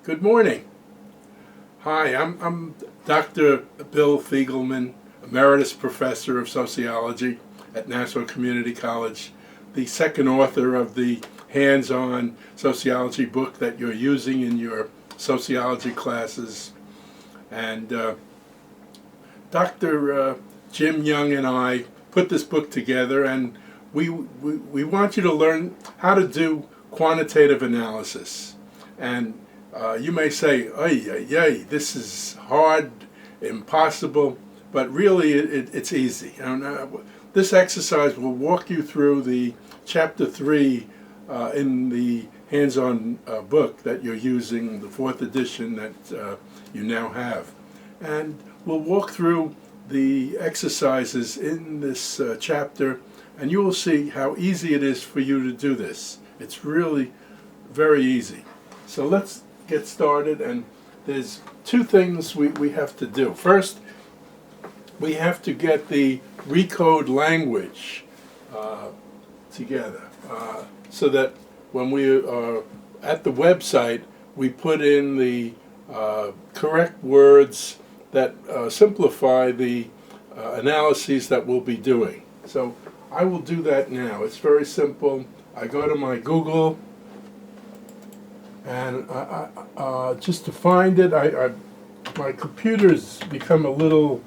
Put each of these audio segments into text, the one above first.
Good morning. Hi, I'm Dr. Bill Feigelman, Emeritus Professor of Sociology at Nassau Community College, the second author of the hands-on sociology book that you're using in your sociology classes. And Dr. Jim Young and I put this book together, and we want you to learn how to do quantitative analysis. And you may say, ay, ay, ay, this is hard, impossible, but really it's easy. This exercise will walk you through the chapter 3 in the hands-on book that you're using, the 4th edition that you now have. And we'll walk through the exercises in this chapter, and you will see how easy it is for you to do this. It's really very easy. So let's get started, and there's two things we have to do. First, we have to get the recode language together so that when we are at the website, we put in the correct words that simplify the analyses that we'll be doing. So I will do that now. It's very simple. I go to my Google, and just to find it, my computer's become a little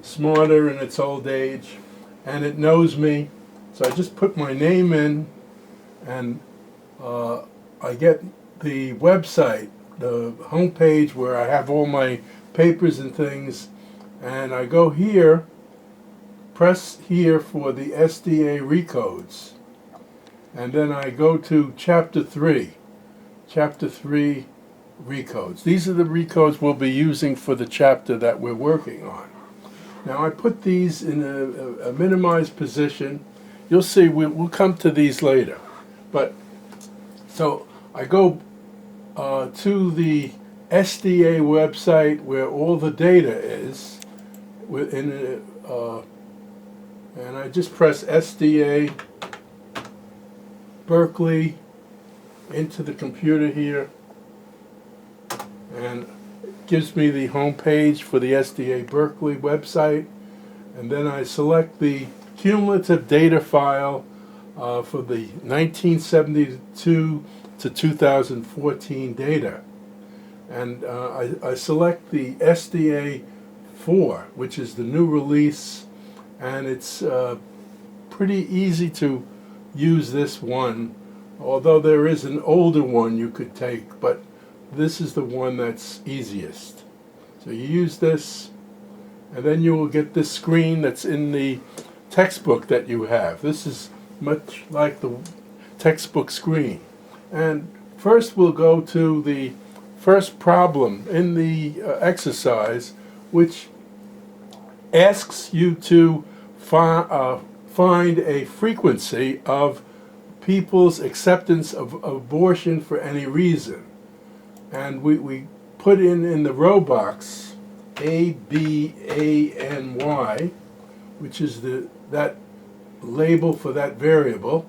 smarter in its old age, and it knows me. So I just put my name in, and I get the website, the homepage where I have all my papers and things, and I go here, press here for the SDA recodes, and then I go to Chapter 3 recodes. These are the recodes we'll be using for the chapter that we're working on. Now I put these in a minimized position. You'll see we'll come to these later. But so I go to the SDA website where all the data is, and I just press SDA Berkeley into the computer here, and it gives me the home page for the SDA Berkeley website, and then I select the cumulative data file for the 1972 to 2014 data, and I select the SDA 4, which is the new release, and it's pretty easy to use this one, although there is an older one you could take, but this is the one that's easiest. So you use this, and then you will get this screen that's in the textbook that you have. This is much like the textbook screen. And first we'll go to the first problem in the exercise, which asks you to find a frequency of people's acceptance of abortion for any reason. And we put in the row box A, B, A, and Y, which is that label for that variable.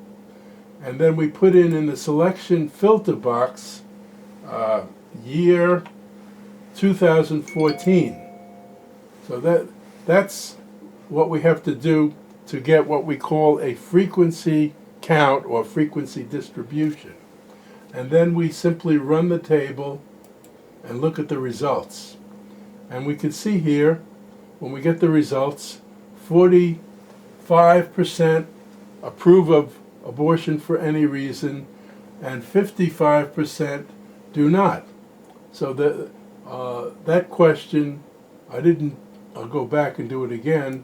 And then we put in the selection filter box year 2014. So that's what we have to do to get what we call a frequency count or frequency distribution. And then we simply run the table and look at the results. And we can see here, when we get the results, 45% approve of abortion for any reason, and 55% do not. So that question, I'll go back and do it again,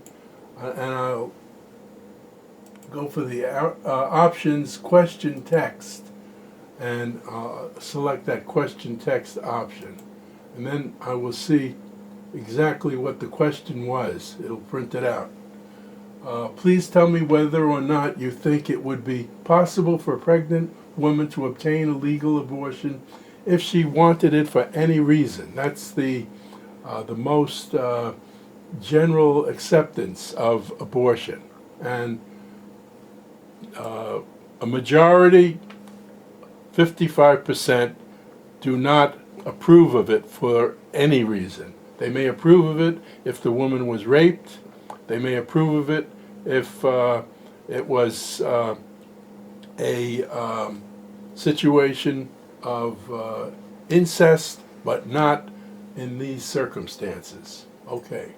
and I'll go for the options question text, and select that question text option, and then I will see exactly what the question was. It'll print it out. Please tell me whether or not you think it would be possible for a pregnant woman to obtain a legal abortion if she wanted it for any reason. That's the most general acceptance of abortion. And a majority, 55%, do not approve of it for any reason. They may approve of it if the woman was raped. They may approve of it if it was a situation of incest, but not in these circumstances. Okay.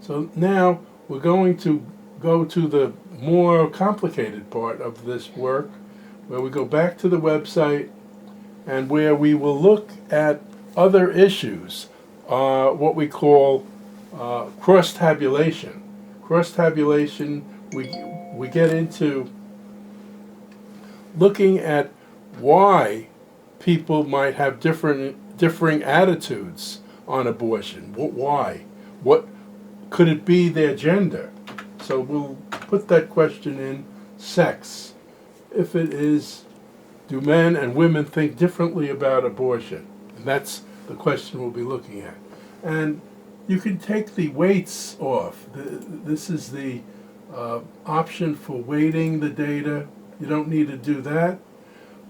So now we're going to go to the more complicated part of this work, where we go back to the website and where we will look at other issues, what we call cross-tabulation. Cross-tabulation, we get into looking at why people might have differing attitudes on abortion. Why? What could it be? Their gender? So we'll put that question in: sex. If it is, do men and women think differently about abortion? And that's the question we'll be looking at. And you can take the weights off. This is the option for weighting the data. You don't need to do that.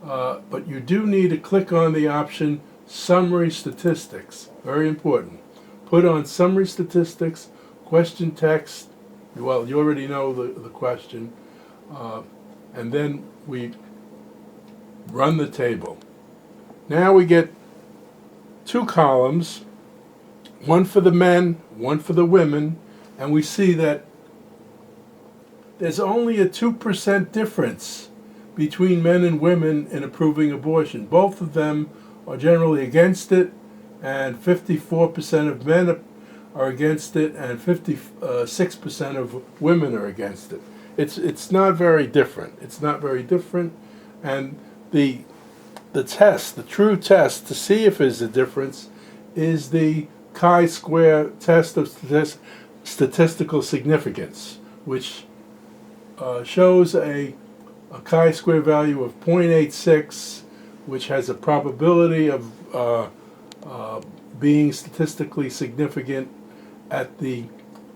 But you do need to click on the option Summary Statistics. Very important. Put on Summary Statistics, question text. Well, you already know the question. And then we run the table. Now we get two columns, one for the men, one for the women, and we see that there's only a 2% difference between men and women in approving abortion. Both of them are generally against it, and 54% of men are against it, and 56% of women are against it. It's not very different. It's not very different, and the test, the true test to see if there's a difference, is the chi-square test of statistical significance, which shows a chi-square value of 0.86, which has a probability of being statistically significant at the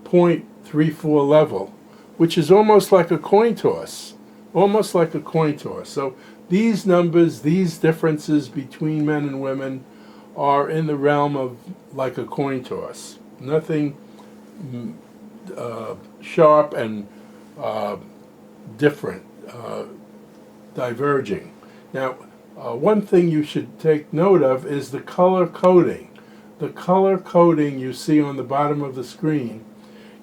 0.34 level, which is almost like a coin toss. Almost like a coin toss. So these numbers, these differences between men and women are in the realm of like a coin toss. Nothing sharp and different, diverging. Now, one thing you should take note of is the color coding. The color coding you see on the bottom of the screen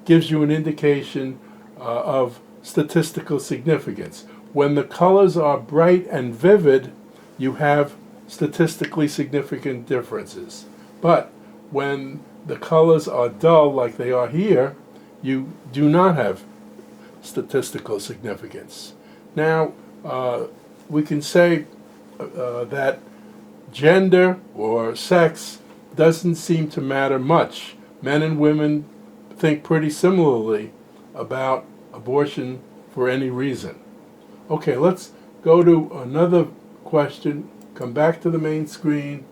gives you an indication of statistical significance. When the colors are bright and vivid, you have statistically significant differences. But when the colors are dull, like they are here, you do not have statistical significance. Now, we can say that gender or sex doesn't seem to matter much. Men and women think pretty similarly about abortion for any reason. Okay, let's go to another question, come back to the main screen,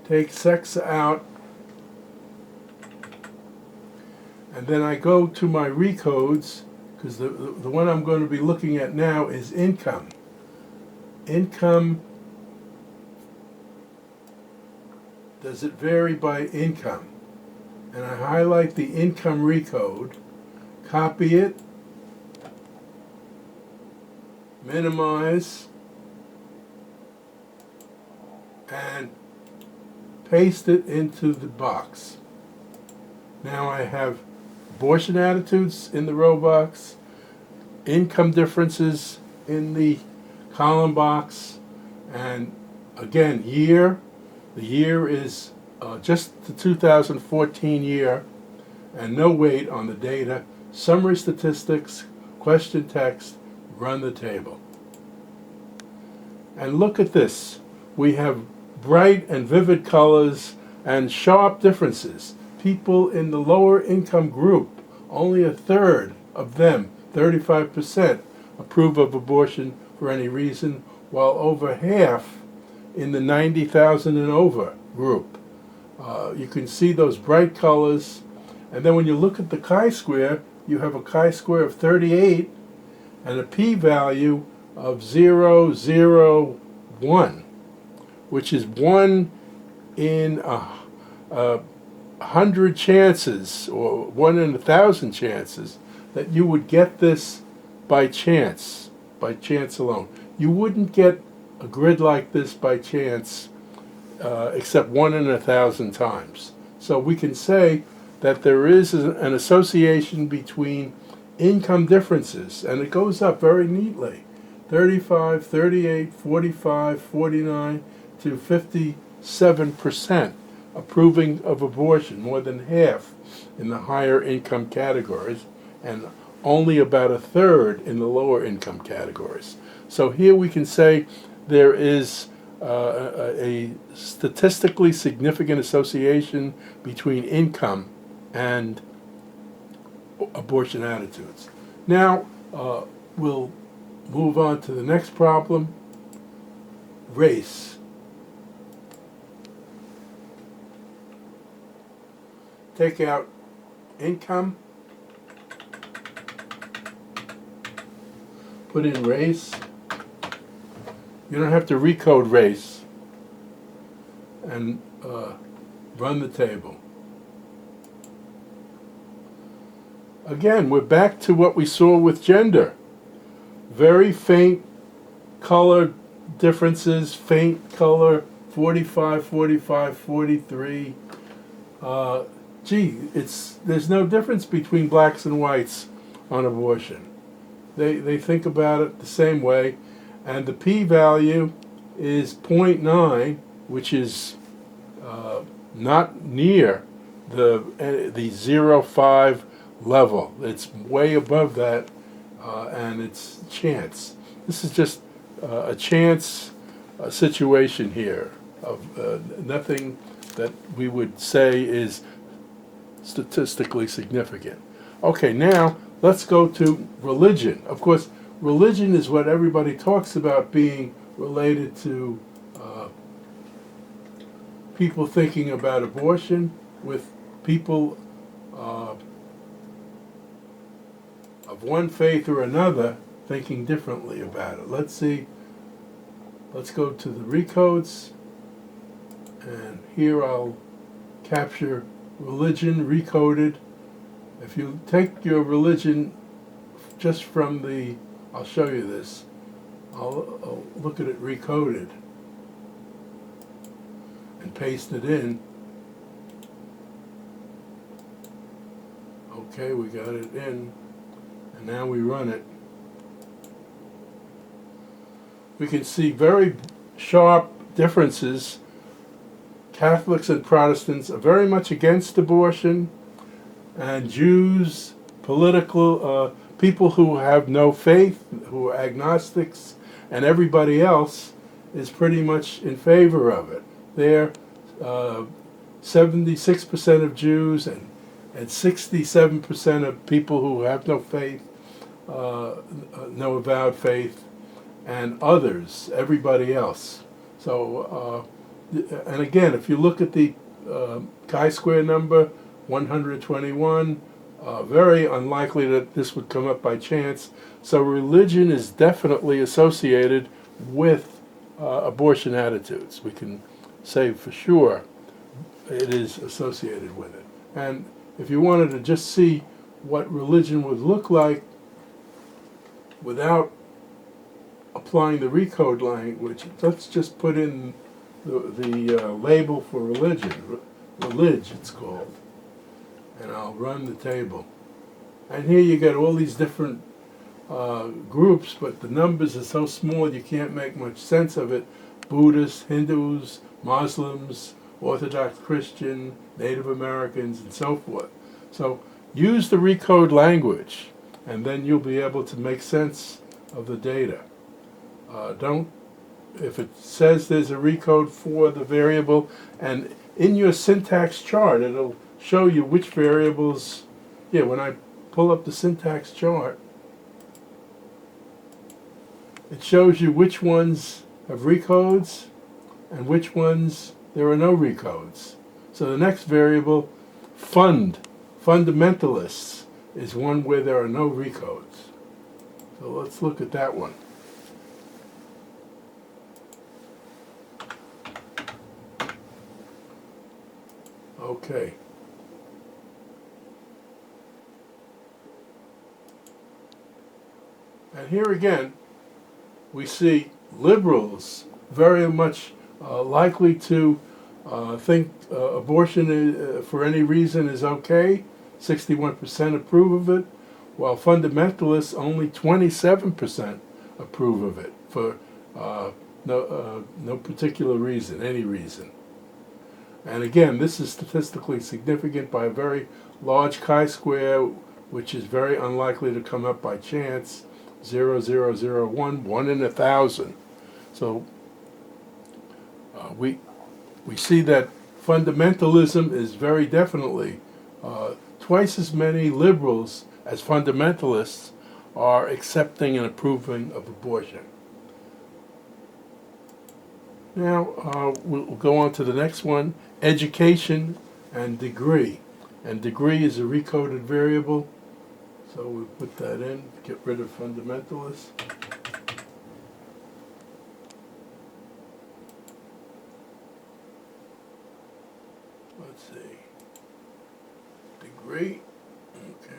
take sex out, and then I go to my recodes, because the one I'm going to be looking at now is income. Income, does it vary by income? And I highlight the income recode, copy it, minimize, and paste it into the box. Now I have abortion attitudes in the row box, income differences in the column box, and again, year. The year is just the 2014 year, and no weight on the data. Summary statistics, question text, run the table. And look at this. We have bright and vivid colors and sharp differences. People in the lower income group, only a third of them, 35%, approve of abortion for any reason, while over half in the 90,000 and over group. You can see those bright colors, and then when you look at the chi-square, you have a chi-square of 38 and a p-value of 0.001, which is 1 in 100 chances, or 1 in 1,000 chances, that you would get this by chance alone. You wouldn't get a grid like this by chance except 1 in 1,000 times. So we can say that there is an association between income differences, and it goes up very neatly. 35, 38, 45, 49 to 57% approving of abortion, more than half in the higher income categories, and only about a third in the lower income categories. So here we can say there is a statistically significant association between income and abortion attitudes. Now we'll move on to the next problem, race. Take out income, put in race. You don't have to recode race, and run the table. Again, we're back to what we saw with gender. Very faint color differences, faint color, 45, 45, 43. There's no difference between blacks and whites on abortion. They think about it the same way, and the p-value is 0.9, which is not near the 0.5 level. It's way above that, and it's chance. This is just a chance situation here of nothing that we would say is statistically significant. Okay, now let's go to religion. Of course, religion is what everybody talks about being related to people thinking about abortion, with people of one faith or another thinking differently about it. Let's see. Let's go to the recodes, and here I'll capture religion recoded. If you take your religion just from the, I'll show you this, I'll look at it recoded and paste it in. Okay, we got it in, and now we run it. We can see very sharp differences. Catholics and Protestants are very much against abortion, and Jews, political people who have no faith, who are agnostics, and everybody else is pretty much in favor of it. They're 76% of Jews and 67% of people who have no faith, no avowed faith, and others, everybody else. So, and again, if you look at the chi-square number, 121, very unlikely that this would come up by chance. So religion is definitely associated with abortion attitudes. We can say for sure it is associated with it. And if you wanted to just see what religion would look like without applying the recode language, let's just put in the label for religion. Relig, it's called. And I'll run the table. And here you get all these different groups, but the numbers are so small you can't make much sense of it. Buddhists, Hindus, Muslims, Orthodox Christian, Native Americans, and so forth. So use the recode language, and then you'll be able to make sense of the data. If it says there's a recode for the variable, and in your syntax chart, it'll show you which variables. Yeah, when I pull up the syntax chart, it shows you which ones have recodes and which ones there are no recodes. So the next variable, fundamentalists, is one where there are no recodes. So let's look at that one. Okay. And here again, we see liberals very much likely to think abortion for any reason is okay. 61% approve of it, while fundamentalists only 27% approve of it for no particular reason, any reason. And again, this is statistically significant by a very large chi-square, which is very unlikely to come up by chance. 0.0001, 1 in 1,000. So we see that fundamentalism is very definitely twice as many liberals as fundamentalists are accepting and approving of abortion. Now we'll go on to the next one: education and degree. And degree is a recoded variable. So we put that in, get rid of fundamentalists. Let's see. Degree. Okay.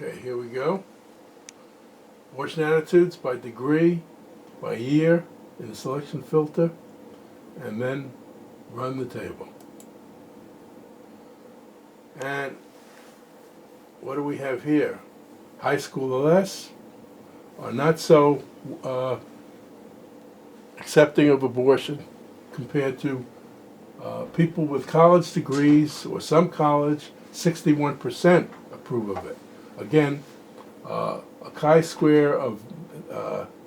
Okay, here we go. Abortion attitudes by degree, by year, in the selection filter, and then run the table. And what do we have here? High school or less are not so accepting of abortion compared to people with college degrees or some college. 61% approve of it. Again, a chi-square of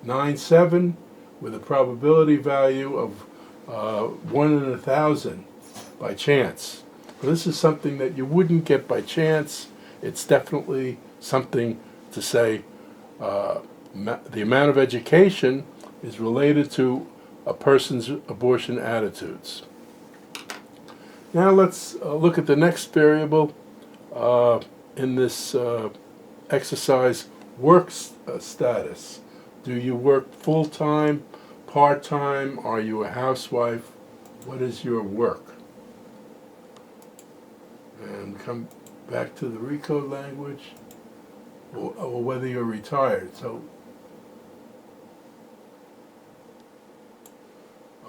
9.7 with a probability value of 1 in 1,000 by chance. So this is something that you wouldn't get by chance. It's definitely something to say the amount of education is related to a person's abortion attitudes. Now let's look at the next variable in this exercise: work status. Do you work full-time, part-time? Are you a housewife? What is your work? And come back to the recode language, or whether you're retired. So,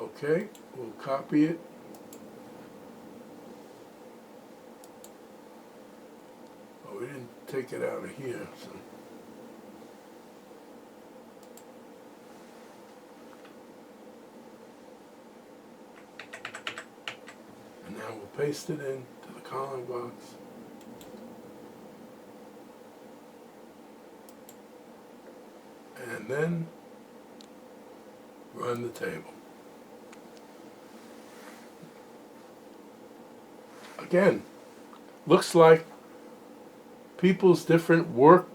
okay, we'll copy it. Oh, we didn't take it out of here. So. And now we'll paste it in to the column box. And then run the table. Again, looks like people's different work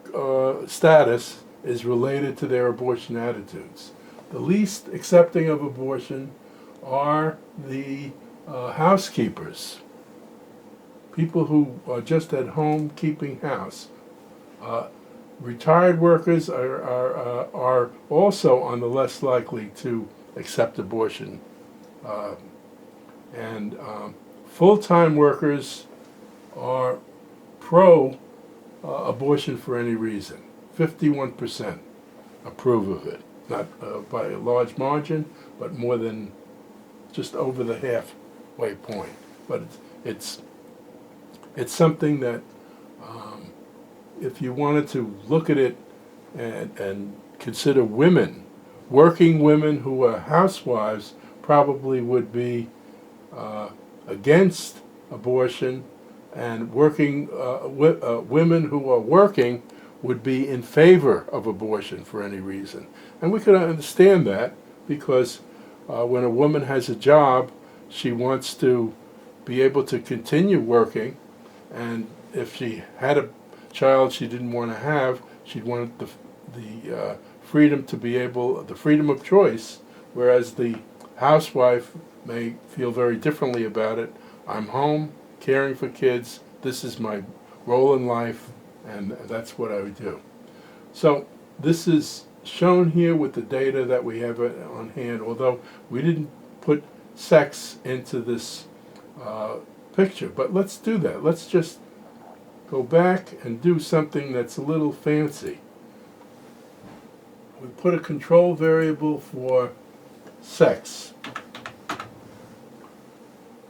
status is related to their abortion attitudes. The least accepting of abortion are the housekeepers, people who are just at home keeping house. Retired workers are also on the less likely to accept abortion. And full-time workers are pro abortion for any reason. 51% approve of it. Not by a large margin, but more than just over the halfway point. But it's something that if you wanted to look at it and consider women, working women who are housewives probably would be against abortion, and working women who are working would be in favor of abortion for any reason. And we can understand that because when a woman has a job, she wants to be able to continue working, and if she had a child she didn't want to have, she'd want the freedom to be able, the freedom of choice, whereas the housewife may feel very differently about it. I'm home, caring for kids. This is my role in life, and that's what I would do. So this is shown here with the data that we have on hand, although we didn't put sex into this picture. But let's do that. Let's just go back and do something that's a little fancy. We put a control variable for sex.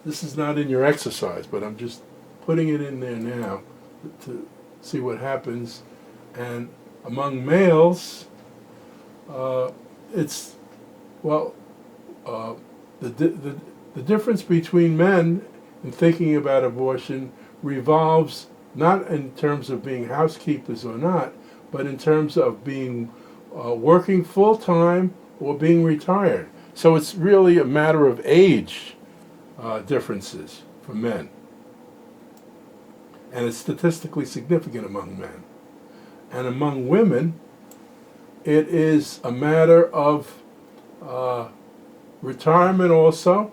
This is not in your exercise, but I'm just putting it in there now to see what happens. And among males, it's, well, the difference between men in thinking about abortion revolves not in terms of being housekeepers or not, but in terms of being working full-time or being retired. So it's really a matter of age differences for men. And it's statistically significant among men. And among women, it is a matter of retirement also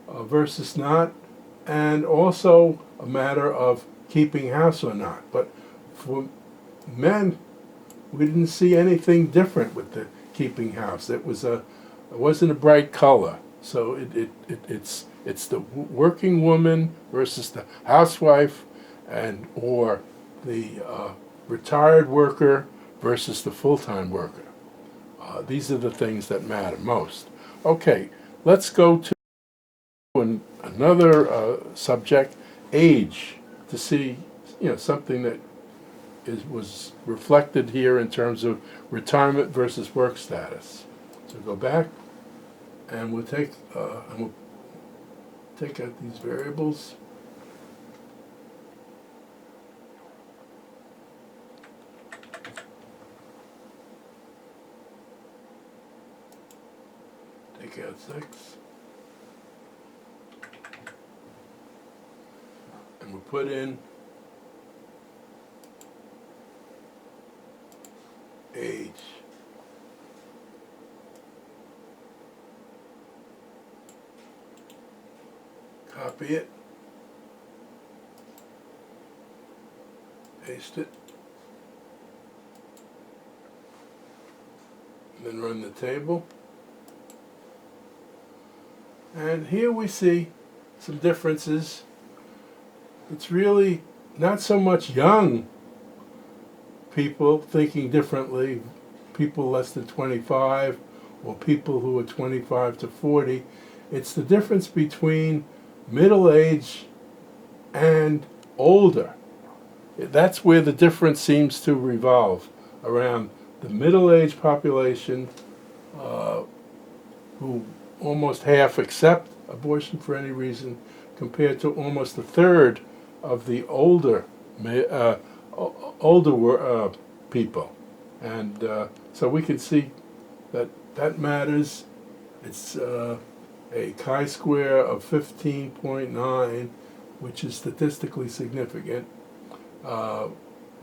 versus not, and also a matter of keeping house or not. But for men, we didn't see anything different with the keeping house. It wasn't a bright color. So it's the working woman versus the housewife, and or the retired worker versus the full-time worker. These are the things that matter most. Okay, let's go to another subject, age, to see something that was reflected here in terms of retirement versus work status. So go back, and we'll take out these variables. Take out 6. And we'll put in age. Copy it. Paste it. And then run the table. And here we see some differences. It's really not so much young people thinking differently, people less than 25, or people who are 25 to 40. It's the difference between middle age and older. That's where the difference seems to revolve around the middle-aged population, who almost half accept abortion for any reason, compared to almost a third of the older people. And so we can see that matters. It's a chi-square of 15.9, which is statistically significant. 1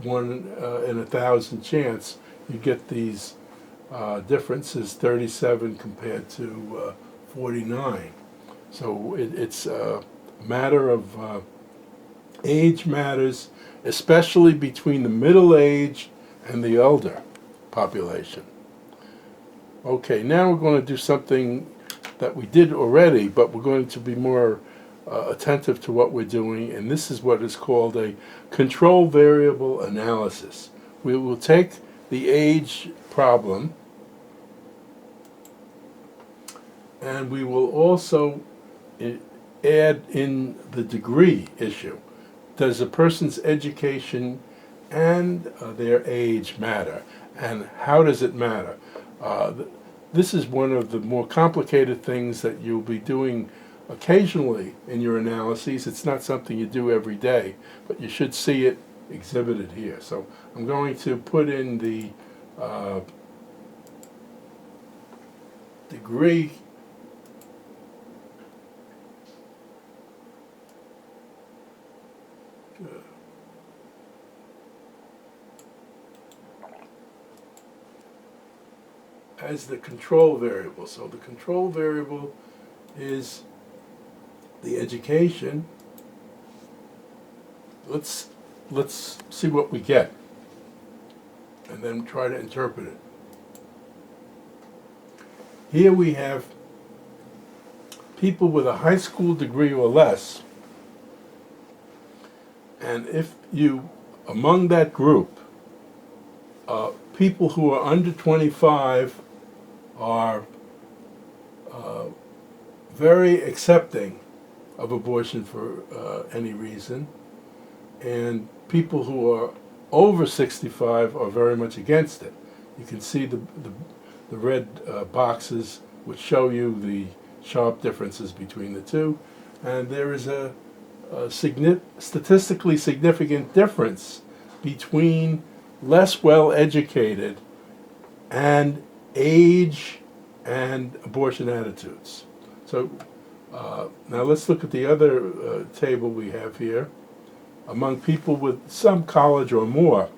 in 1,000 chance you get these differences, 37 compared to 49. So it's a matter of age matters, especially between the middle age and the elder population. Okay, now we're going to do something that we did already, but we're going to be more attentive to what we're doing, and this is what is called a control variable analysis. We will take the age problem, and we will also add in the degree issue. Does a person's education and their age matter? And how does it matter? This is one of the more complicated things that you'll be doing occasionally in your analyses. It's not something you do every day, but you should see it exhibited here. So I'm going to put in the degree as the control variable. So the control variable is the education. Let's see what we get, and then try to interpret it. Here we have people with a high school degree or less, and if you, among that group, people who are under 25 are very accepting of abortion for any reason, and people who are over 65 are very much against it. You can see the red boxes which show you the sharp differences between the two, and there is a statistically significant difference between less well-educated and age and abortion attitudes. So now let's look at the other table we have here. Among people with some college or more,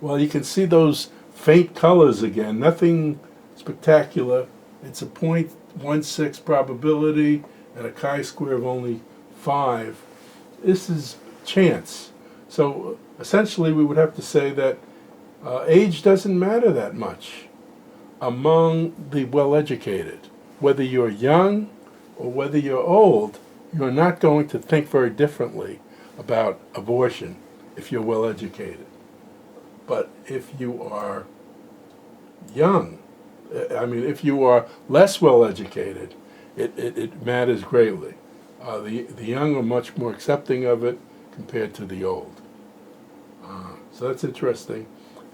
well, you can see those faint colors again, nothing spectacular. It's a 0.16 probability and a chi-square of only 5. This is chance. So essentially we would have to say that age doesn't matter that much among the well-educated. Whether you're young or whether you're old, you're not going to think very differently about abortion if you're well-educated. But if you are young, if you are less well-educated, it matters greatly. The young are much more accepting of it compared to the old. So that's interesting,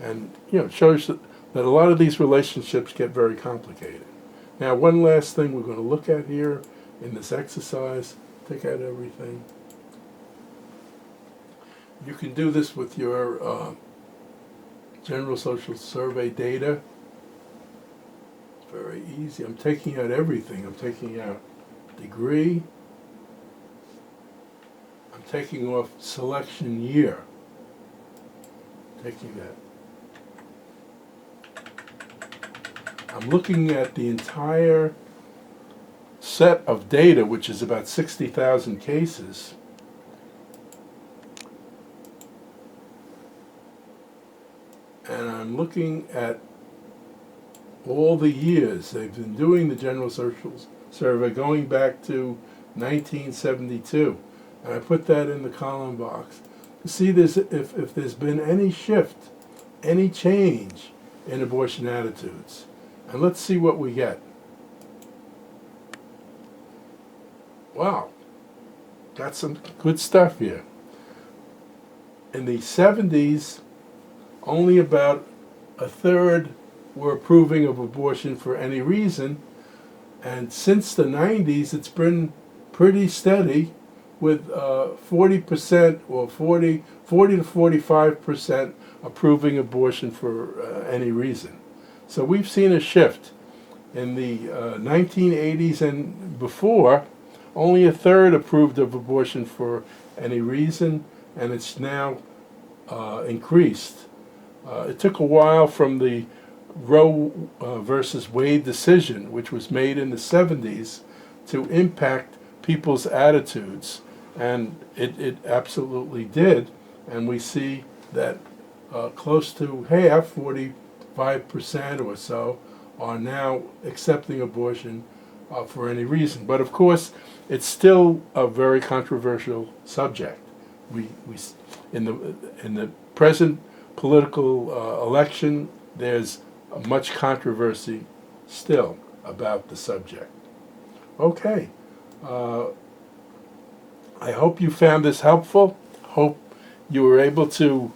and it shows that a lot of these relationships get very complicated. Now, one last thing we're going to look at here in this exercise, take out everything. You can do this with your general social survey data. It's very easy. I'm taking out everything. I'm taking out degree. I'm taking off selection year. Taking that. I'm looking at the entire set of data, which is about 60,000 cases. And I'm looking at all the years they've been doing the General Social Survey going back to 1972. And I put that in the column box to see if there's been any shift, any change in abortion attitudes. And let's see what we get. Wow, got some good stuff here. In the 70s, only about a third were approving of abortion for any reason, and since the 90s it's been pretty steady with 40% or 40 to 45% approving abortion for any reason. So we've seen a shift. In the 1980s and before, only a third approved of abortion for any reason, and it's now increased. It took a while from the Roe versus Wade decision, which was made in the 70s, to impact people's attitudes, and it absolutely did. And we see that close to half, 45% or so, are now accepting abortion for any reason. But of course, it's still a very controversial subject. We in the present political election, there's much controversy still about the subject. Okay, I hope you found this helpful. Hope you were able to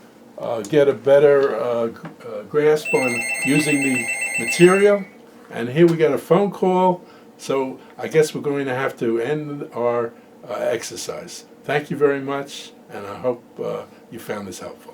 get a better grasp on using the material. And here we got a phone call, so I guess we're going to have to end our exercise. Thank you very much, and I hope you found this helpful.